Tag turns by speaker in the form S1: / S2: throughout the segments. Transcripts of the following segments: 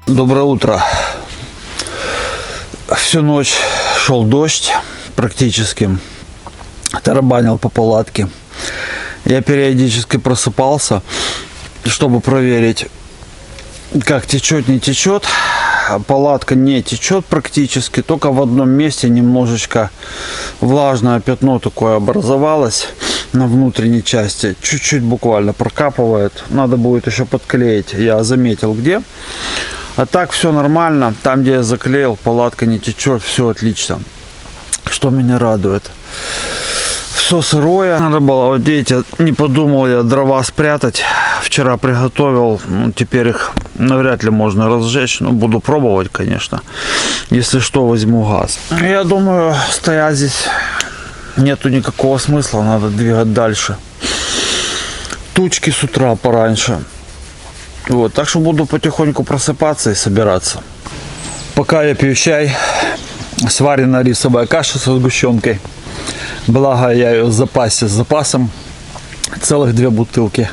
S1: Доброе утро. Всю ночь шел дождь практически. Тарабанил по палатке. Я периодически просыпался, чтобы проверить, как течет, не течет. Палатка не течет практически, только в одном месте немножечко влажное пятно такое образовалось на внутренней части. Чуть-чуть буквально прокапывает. Надо будет еще подклеить. Я заметил где. А так все нормально. Там, где я заклеил, палатка не течет. Все отлично. Что меня радует. Все сырое. Надо было, вот видите, не подумал я дрова спрятать. Вчера приготовил. Ну, теперь их навряд ли можно разжечь. Но буду пробовать, конечно. Если что, возьму газ. Я думаю, стоять здесь нету никакого смысла. Надо двигать дальше. Тучки с утра пораньше. Вот, так что буду потихоньку просыпаться и собираться. Пока я пью чай, сварена рисовая каша со сгущенкой. Благо я ее в запасе с запасом. Целых 2 бутылки.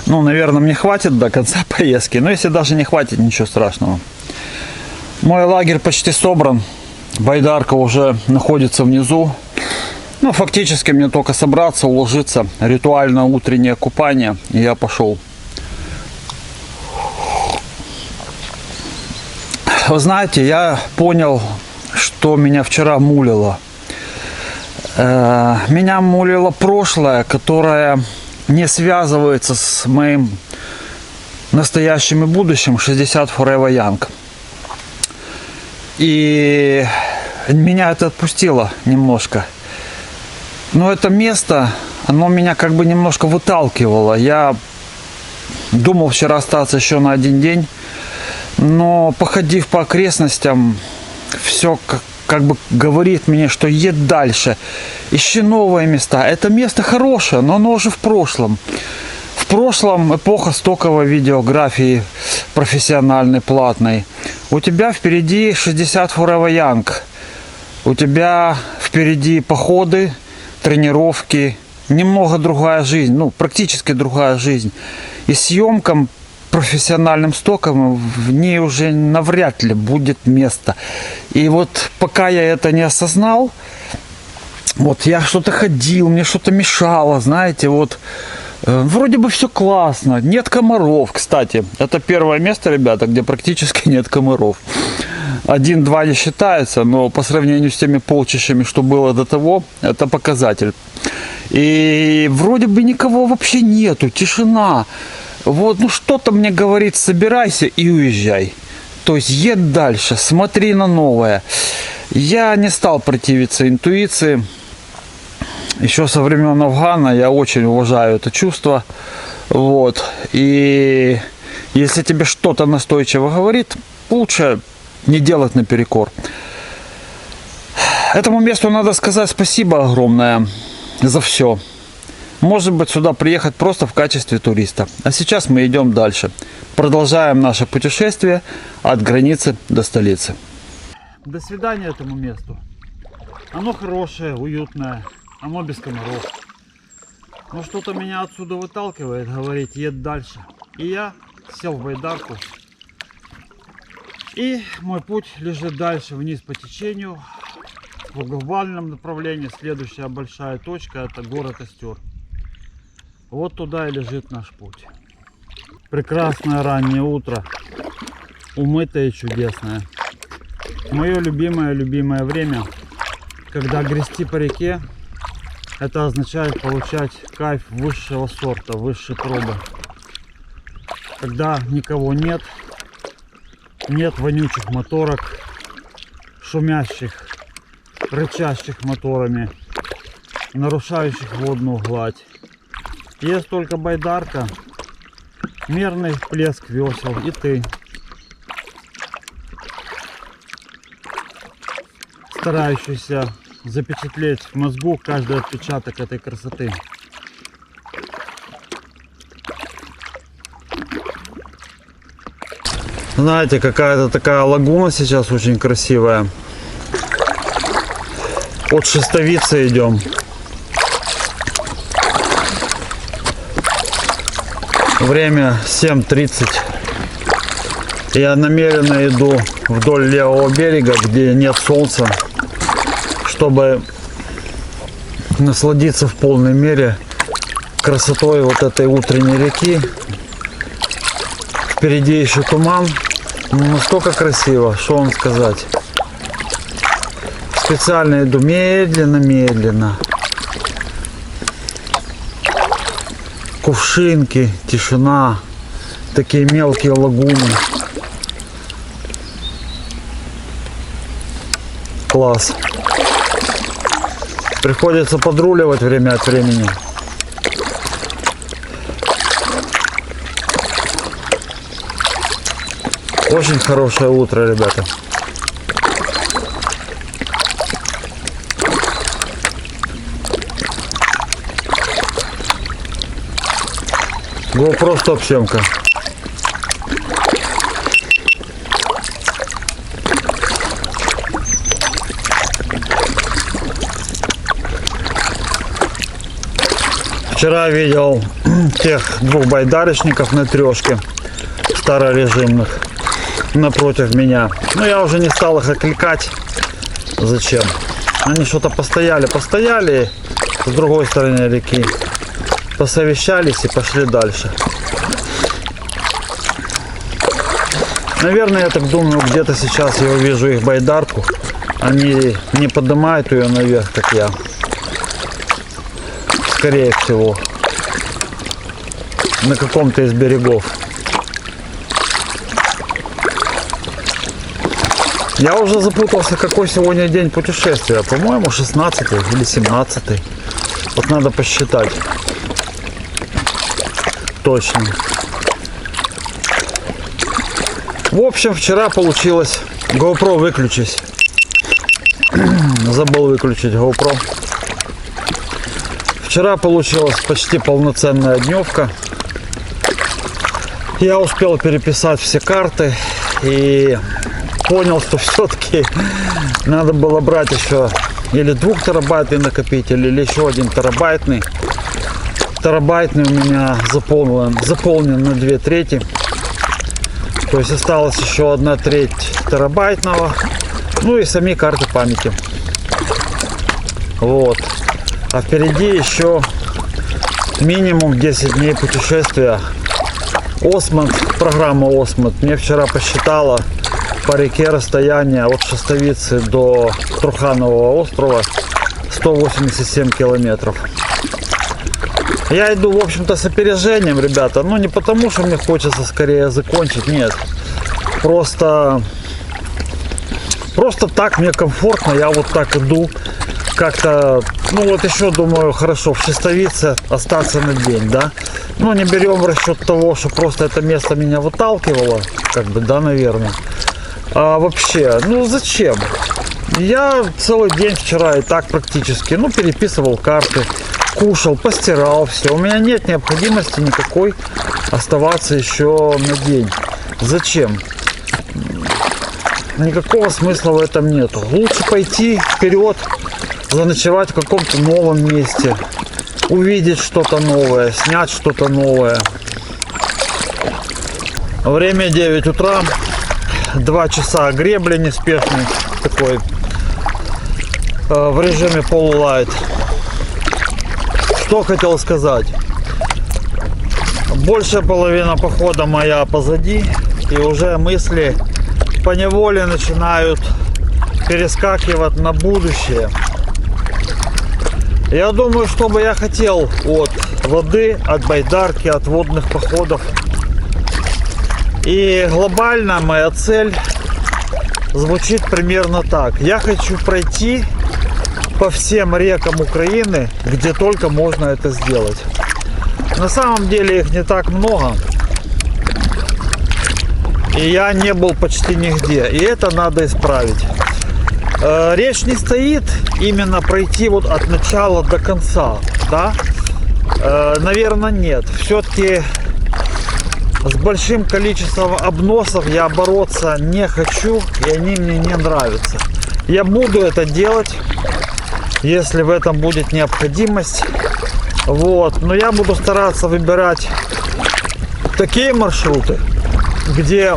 S1: Ну, наверное, мне хватит до конца поездки. Но если даже не хватит, ничего страшного. Мой лагерь почти собран. Байдарка уже находится внизу. Ну, фактически мне только собраться, уложиться. Ритуальное утреннее купание. И я пошел. Вы знаете, я понял, что меня вчера мулило. Меня мулило прошлое, которое не связывается с моим настоящим и будущим. 60 Forever Young. И меня это отпустило немножко. Но это место, оно меня как бы немножко выталкивало. Я думал вчера остаться еще на 1 день. Но походив по окрестностям, все как бы говорит мне, что едь дальше, ищи новые места. Это место хорошее, но оно уже в прошлом. В прошлом эпоха стоковой видеографии профессиональной, платной. У тебя впереди 60 Forever Young. У тебя впереди походы, тренировки, немного другая жизнь, ну практически другая жизнь. И съемкам профессиональным стоком в ней уже навряд ли будет место. И вот пока я это не осознал, вот я что-то ходил, мне что-то мешало, знаете, вот вроде бы все классно, нет комаров, кстати, это первое место, ребята, где практически нет комаров. 1-2 не считается, но по сравнению с теми полчищами, что было до того, это показатель. И вроде бы никого вообще нету, тишина. Вот, ну что-то мне говорит, собирайся и уезжай. То есть едь дальше, смотри на новое. Я не стал противиться интуиции. Еще со времен Афгана я очень уважаю это чувство. Вот. И если тебе что-то настойчиво говорит, лучше не делать наперекор. Этому месту надо сказать спасибо огромное за все. Может быть, сюда приехать просто в качестве туриста. А сейчас мы идем дальше. Продолжаем наше путешествие от границы до столицы. До свидания этому месту. Оно хорошее, уютное. Оно без комаров. Но что-то меня отсюда выталкивает, говорит, едь дальше. И я сел в байдарку. И мой путь лежит дальше, вниз по течению. В глобальном направлении следующая большая точка — это город Остер. Вот туда и лежит наш путь. Прекрасное раннее утро, умытое и чудесное. Мое любимое время, когда грести по реке, это означает получать кайф высшего сорта, высшей пробы. Когда никого нет, нет вонючих моторок, шумящих, рычащих моторами, нарушающих водную гладь. Есть только байдарка, мерный плеск весел и ты, старающийся запечатлеть в мозгу каждый отпечаток этой красоты. Знаете, какая-то такая лагуна сейчас очень красивая. От Шестовицы идем. Время 7:30. Я намеренно иду вдоль левого берега, где нет солнца, чтобы насладиться в полной мере красотой вот этой утренней реки. Впереди еще туман. Настолько красиво, что вам сказать. Специально иду медленно. Кувшинки, тишина, такие мелкие лагуны. Класс. Приходится подруливать время от времени. Очень хорошее утро, ребята. GoPro стоп-съемка. Вчера видел тех двух байдарочников на трешке старорежимных напротив меня. Но я уже не стал их окликать. Зачем? Они что-то постояли с другой стороны реки. Посовещались и пошли дальше. Наверное, я так думаю, где-то сейчас я увижу их байдарку. Они не поднимают ее наверх, как я. Скорее всего. На каком-то из берегов. Я уже запутался, какой сегодня день путешествия. По-моему, 16 или 17. Вот надо посчитать. Точно. В общем, вчера получилось. GoPro выключись. Забыл выключить GoPro. Вчера получилась почти полноценная дневка. Я успел переписать все карты и понял, что все-таки надо было брать еще или 2 терабайтный накопитель, или еще 1 терабайтный. Терабайтный у меня заполнен на 2/3. То есть осталось еще 1/3 терабайтного. Ну и сами карты памяти. Вот. А впереди еще минимум 10 дней путешествия. Осмонд, программа Осмонд мне вчера посчитала по реке расстояние от Шестовицы до Труханового острова 187 километров. Я иду, в общем-то, с опережением, ребята. Ну, не потому, что мне хочется скорее закончить, нет. Просто так мне комфортно, я вот так иду. Как-то, ну вот еще думаю, хорошо, в Шестовице остаться на день, да. Ну, не берем в расчет того, что просто это место меня выталкивало, как бы, да, наверное. А вообще, ну зачем? Я целый день вчера и так практически, ну, переписывал карты, кушал, постирал, все. У меня нет необходимости никакой оставаться еще на день. Зачем? Никакого смысла в этом нету. Лучше пойти вперед, заночевать в каком-то новом месте, увидеть что-то новое, снять что-то новое. Время 9 утра, 2 часа гребли неспешный, такой, в режиме полулайт. Что хотел сказать? Большая половина похода моя позади, и уже мысли поневоле начинают перескакивать на будущее. Я думаю, что бы я хотел от воды, от байдарки, от водных походов. И глобально моя цель звучит примерно так. Я хочу пройти по всем рекам Украины, где только можно это сделать. На самом деле их не так много. И я не был почти нигде. И это надо исправить. Речь не стоит именно пройти вот от начала до конца. Да? Наверное, нет. Все-таки с большим количеством обносов я бороться не хочу. И они мне не нравятся. Я буду это делать, если в этом будет необходимость. Вот. Но я буду стараться выбирать такие маршруты, где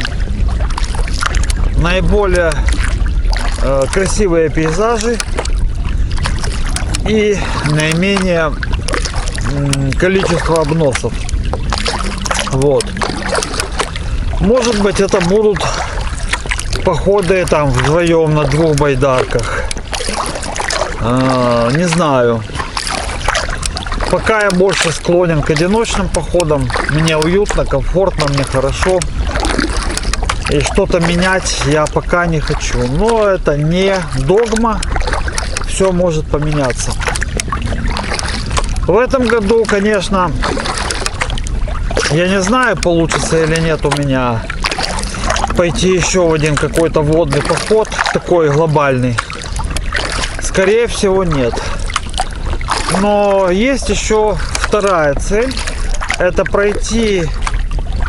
S1: наиболее красивые пейзажи и наименее количество обносов. Вот. Может быть, это будут походы там вдвоем на 2 байдарках. Не знаю. Пока я больше склонен к одиночным походам. Мне уютно, комфортно, мне хорошо. И что-то менять я пока не хочу. Но это не догма. Все может поменяться. В этом году, конечно, я не знаю, получится или нет у меня пойти еще в один какой-то водный поход, такой глобальный. Скорее всего, нет. Но есть еще вторая цель. Это пройти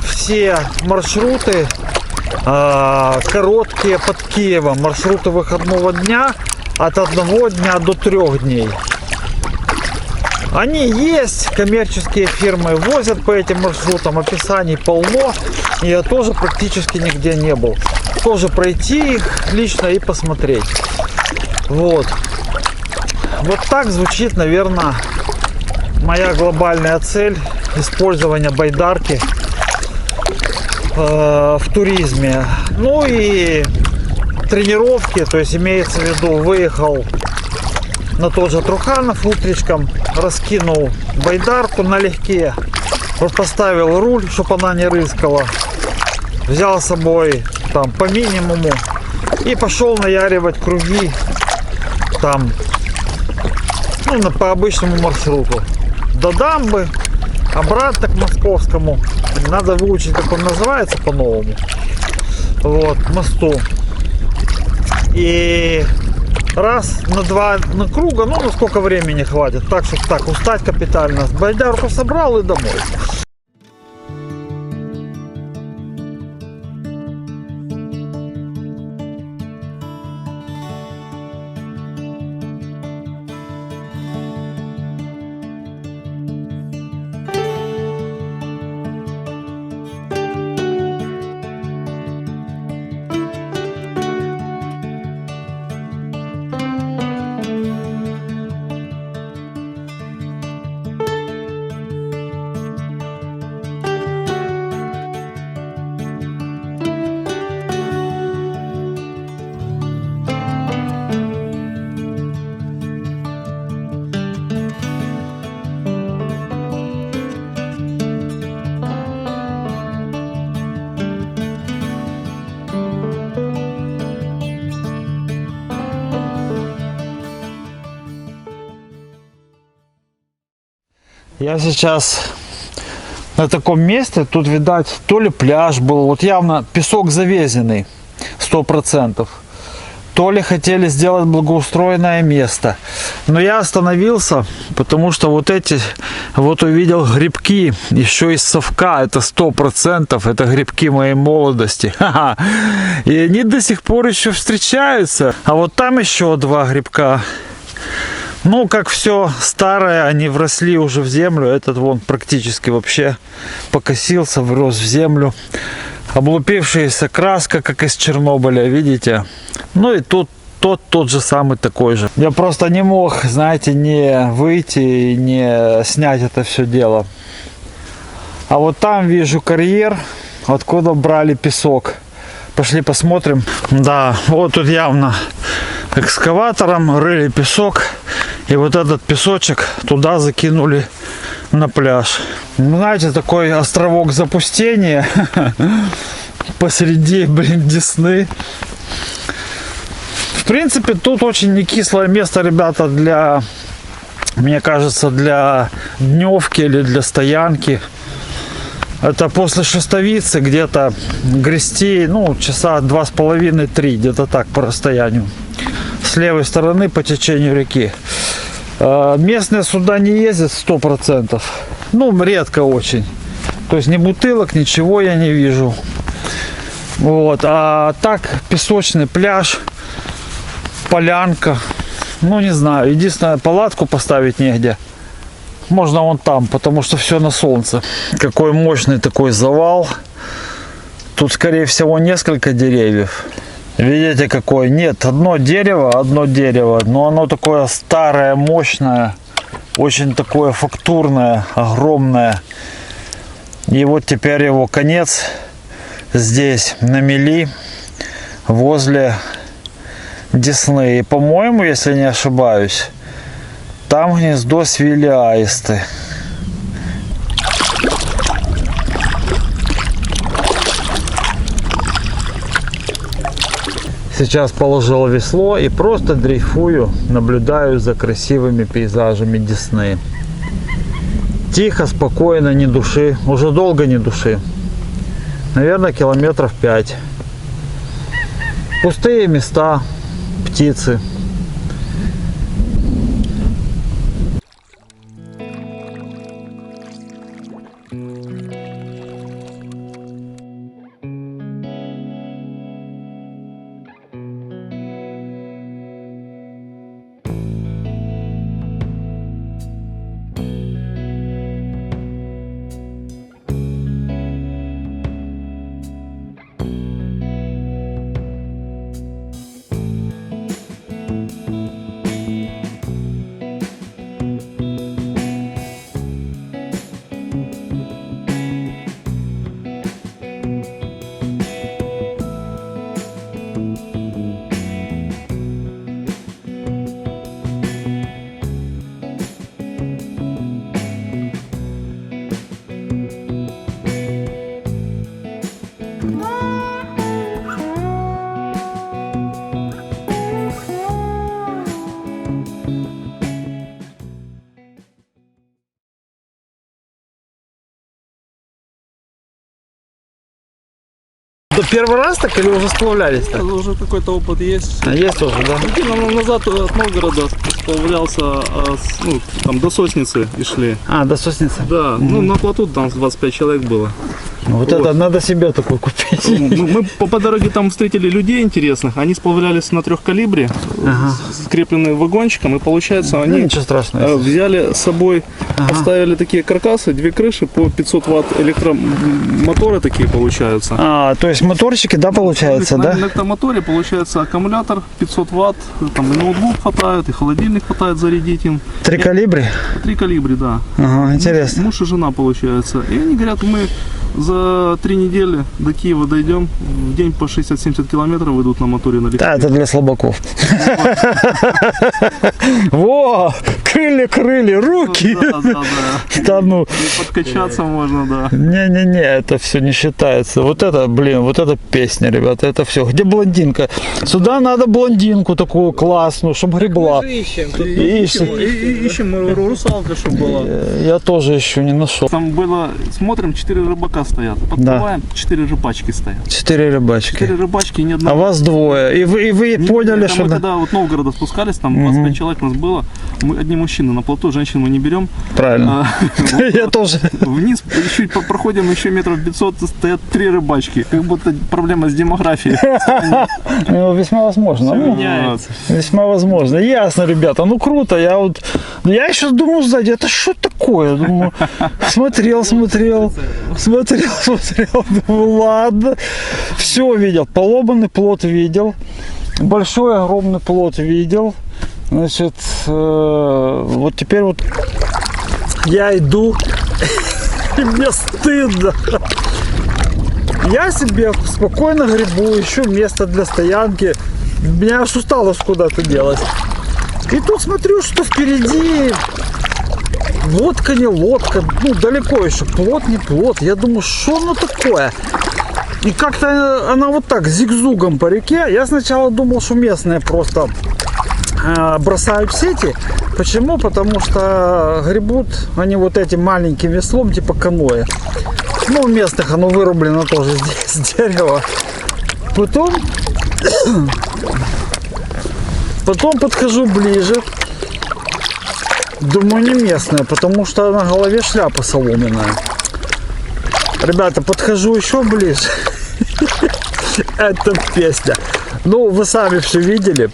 S1: все маршруты короткие под Киевом. Маршруты выходного дня от 1 дня до 3 дней. Они есть, коммерческие фирмы возят по этим маршрутам, описаний полно. И я тоже практически нигде не был. Тоже пройти их лично и посмотреть. Вот. Вот так звучит, наверное, моя глобальная цель использования байдарки в туризме. Ну и тренировки, то есть имеется в виду, выехал на тот же Труханов утречком, раскинул байдарку налегке, поставил руль, чтобы она не рыскала, взял с собой там по минимуму и пошел наяривать круги там, ну, по обычному маршруту до дамбы, обратно к московскому. Надо выучить, как он называется по-новому. Вот, мосту. И раз на 2 на круга, ну, на сколько времени хватит, так, чтобы так устать капитально. Байдарку собрал и домой. Я сейчас на таком месте, тут, видать, то ли пляж был, вот явно песок завезенный, 100%, то ли хотели сделать благоустроенное место. Но я остановился, потому что вот увидел грибки, еще из совка, это 100%, это грибки моей молодости. Ха-ха. И они до сих пор еще встречаются. А вот там еще 2 грибка. Ну, как все старое, они вросли уже в землю. Этот вон практически вообще покосился, врос в землю. Облупившаяся краска, как из Чернобыля, видите? Ну и тут тот же самый такой же. Я просто не мог, знаете, не выйти и не снять это все дело. А вот там вижу карьер, откуда брали песок. Пошли посмотрим. Да, вот тут явно экскаватором рыли песок. И вот этот песочек туда закинули на пляж. Знаете, такой островок запустения посреди, Десны. В принципе, тут очень не кислое место, ребята, для, мне кажется, для дневки или для стоянки. Это после Шестовицы где-то грести, ну, часа 2,5-3, где-то так по расстоянию. С левой стороны по течению реки. Местные сюда не ездят 100%. Ну, редко очень. То есть ни бутылок, ничего я не вижу. Вот. А так, песочный пляж, полянка. Ну, не знаю. Единственное, палатку поставить негде. Можно вон там, потому что все на солнце. Какой мощный такой завал. Тут, скорее всего, несколько деревьев. Видите, какое? Нет, одно дерево, но оно такое старое, мощное, очень такое фактурное, огромное. И вот теперь его конец здесь, на мели, возле Десны. И, по-моему, если не ошибаюсь, там гнездо свили аисты. Сейчас положил весло и просто дрейфую, наблюдаю за красивыми пейзажами Десны. Тихо, спокойно, ни души. Уже долго ни души. Наверное, километров 5. Пустые места, птицы. То первый раз так или уже сплавлялись-то?
S2: Уже какой-то опыт есть.
S1: А есть тоже, да?
S2: Назад от Новгорода сплавлялся, ну, там до Сосницы и шли.
S1: А, до Сосницы?
S2: Да, ну на плоту там 25 человек было.
S1: Вот это надо себе такой купить.
S2: Мы по дороге там встретили людей интересных, они сплавлялись на 3 калибре, скрепленные вагончиком, и получается они
S1: ничего страшного.
S2: взяли с собой, оставили такие каркасы, 2 крыши по 500 ватт электромоторы такие получаются.
S1: А, то есть моторчики, да, получается, да?
S2: На электромоторе получается аккумулятор 500 ватт, там и ноутбук хватает, и холодильник хватает зарядить им.
S1: 3 калибри?
S2: 3 калибри, да.
S1: Ага, интересно.
S2: Муж и жена, получается. И они говорят, мы за 3 недели до Киева дойдем, в день по 60-70 километров идут на моторе на легкие.
S1: Да, это для слабаков. Во, крылья, руки.
S2: Да.
S1: Да ну.
S2: И подкачаться можно, да.
S1: Не-не-не, это все не считается. Вот это, блин, вот эта песня, ребята, это все. Где блондинка? Сюда надо блондинку такую классную, чтобы гребла.
S2: Ищем русалка, чтобы была.
S1: Я тоже еще не нашел.
S2: Там было, смотрим, 4 рыбака стоят. Подплываем, 4 рыбачки стоят.
S1: 4 рыбачки.
S2: 4 рыбачки и ни одного.
S1: А вас двое. И вы поняли, что...
S2: Мы когда вот Новгорода спускались, там 25 человек нас было, мы одни мужчины на плоту, женщин мы не берем.
S1: Правильно. Я тоже.
S2: Вниз чуть проходим еще метров 500, стоят 3 рыбачки. Как будто проблема с демографией.
S1: Весьма возможно. Весьма возможно. Ясно, ребята. Ну круто. Я еще думал сзади, это что такое? Думаю, смотрел. Думаю, ладно. Все видел. Поломанный плот видел. Большой, огромный плот видел. Значит, вот теперь вот я иду, и мне стыдно. Я себе спокойно гребу, ищу место для стоянки. Меня аж усталость куда-то делать. И тут смотрю, что впереди лодка не лодка, ну далеко еще, плот не плот. Я думаю, что оно такое? И как-то она вот так зигзугом по реке. Я сначала думал, что местные просто бросают сети. Почему? Потому что гребут они вот этим маленьким веслом, типа каноэ. Ну, у местных оно вырублено тоже здесь, дерево. Потом подхожу ближе. Думаю, не местная, потому что на голове шляпа соломенная. Ребята, подхожу еще ближе. Это песня. Ну, вы сами все видели.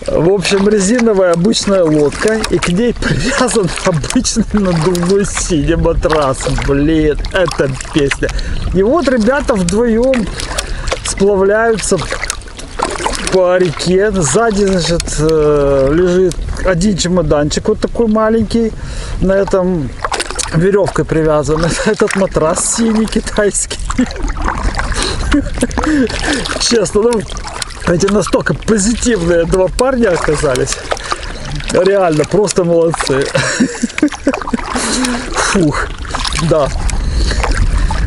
S1: В общем, резиновая обычная лодка, и к ней привязан обычный надувной синий матрас. Блин, это песня. И вот ребята вдвоем сплавляются по реке. Сзади, значит, лежит один чемоданчик вот такой маленький. На этом веревкой привязан этот матрас синий китайский. Честно, ну, эти настолько позитивные два парня оказались. Реально, просто молодцы. Фух, да.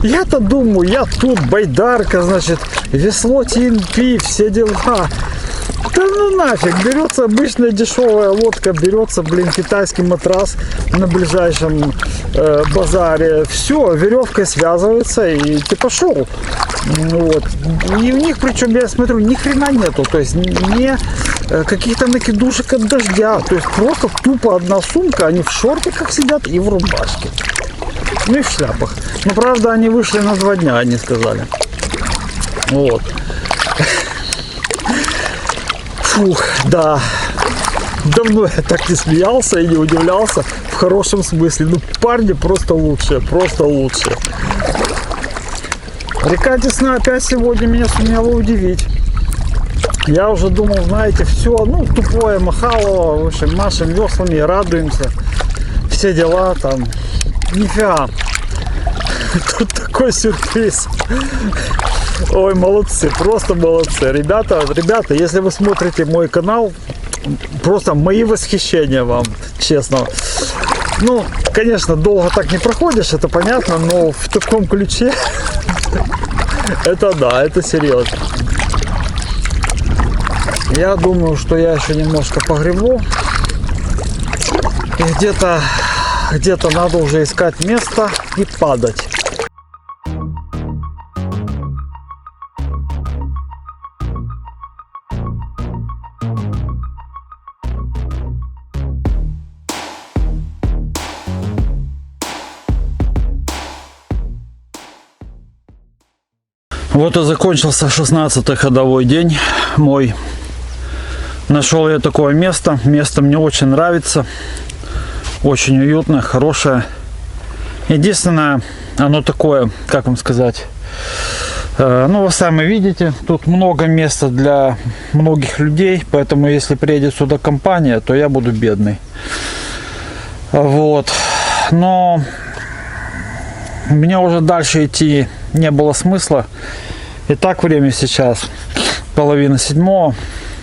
S1: Я-то думаю, я тут байдарка, значит, весло TNP, все дела. Да ну нафиг, берется обычная дешевая лодка, берется, блин, китайский матрас на ближайшем базаре. Все, веревкой связывается и ты пошел. Вот. И в них, причем, я смотрю, ни хрена нету. То есть не каких-то накидушек от дождя. То есть просто тупо одна сумка, они в шортиках сидят и в рубашке. Ну и в шляпах. Но правда они вышли на 2 дня, они сказали. Вот. Фух, да. Давно я так не смеялся и не удивлялся. В хорошем смысле. Ну парни просто лучшие, просто лучшие. Река Десна опять сегодня меня сумела удивить. Я уже думал, знаете, все, ну тупое махало, в общем, машем веслами и радуемся. Все дела там. Нифига. Тут такой сюрприз. Ой, молодцы, просто молодцы. Ребята, если вы смотрите мой канал, просто мои восхищения вам, честно. Ну, конечно, долго так не проходишь, это понятно, но в таком ключе, это да, это серьезно. Я думаю, что я еще немножко погребу. И где-то надо уже искать место и падать. Вот и закончился 16-й ходовой день мой. Нашел я такое место. Место мне очень нравится. Очень уютное, хорошее. Единственное, оно такое, как вам сказать, ну вы сами видите, тут много места для многих людей, поэтому если приедет сюда компания, то я буду бедный. Вот. Но мне уже дальше идти не было смысла. И так время сейчас 6:30.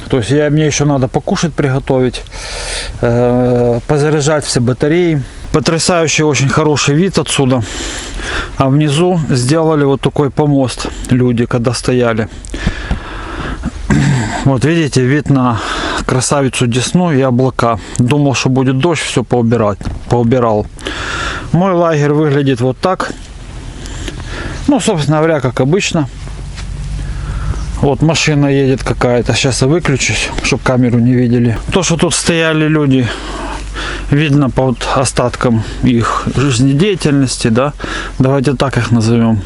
S1: То есть мне еще надо покушать приготовить, позаряжать все батареи. Потрясающий, очень хороший вид отсюда. А внизу сделали вот такой помост люди, когда стояли. Вот видите, вид на красавицу Десну и облака. Думал, что будет дождь, все поубирал. Мой лагерь выглядит вот так. Ну, собственно говоря, как обычно. Вот машина едет какая-то. Сейчас я выключусь, чтобы камеру не видели. То, что тут стояли люди, видно по вот остаткам их жизнедеятельности, да. Давайте так их назовем.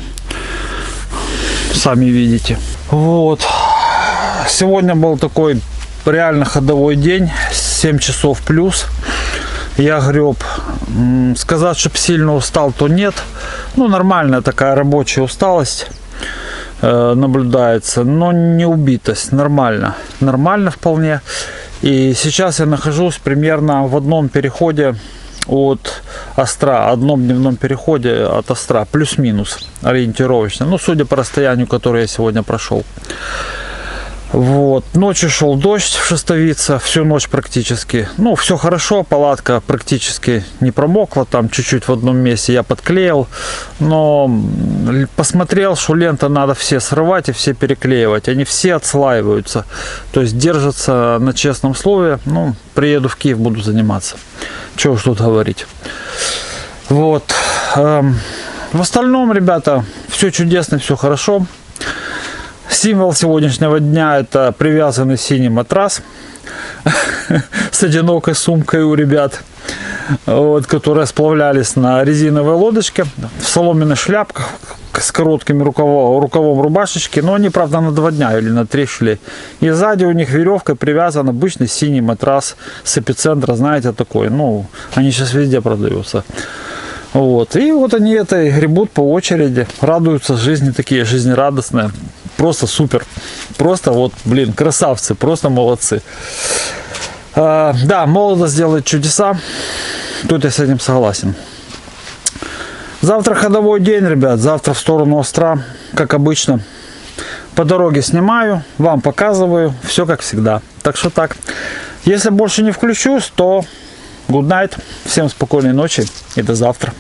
S1: Сами видите. Вот. Сегодня был такой реально ходовой день. 7 часов плюс. Я греб. Сказать, чтобы сильно устал, то нет. Ну, нормальная такая рабочая усталость наблюдается, но не убитость, нормально вполне. И сейчас я нахожусь примерно в одном переходе от Остра, одном дневном переходе от Остра, плюс-минус ориентировочно, ну судя по расстоянию, которое я сегодня прошел. Вот, ночью шел дождь в Шестовице, всю ночь практически. Ну, все хорошо, палатка практически не промокла, там чуть-чуть в одном месте я подклеил. Но посмотрел, что лента надо все срывать и все переклеивать. Они все отслаиваются, то есть держатся на честном слове. Ну, приеду в Киев, буду заниматься. Чего уж тут говорить. Вот. В остальном, ребята, все чудесно, все хорошо. Символ сегодняшнего дня — это привязанный синий матрас с одинокой сумкой у ребят, вот, которые сплавлялись на резиновой лодочке в соломенных шляпках с коротким рукавом рубашечки, но они, правда, на 2 дня или на 3 шли. И сзади у них веревкой привязан обычный синий матрас с эпицентра, знаете, такой. Ну, они сейчас везде продаются. Вот. И вот они это гребут по очереди, радуются жизни, такие жизнерадостные. просто супер. Просто вот, блин, красавцы, просто молодцы. Да, молодость делает чудеса. Тут я с этим согласен. Завтра ходовой день, ребят. Завтра в сторону Остра, как обычно. По дороге снимаю, вам показываю. Все как всегда. Так что так. Если больше не включусь, то good night. Всем спокойной ночи и до завтра.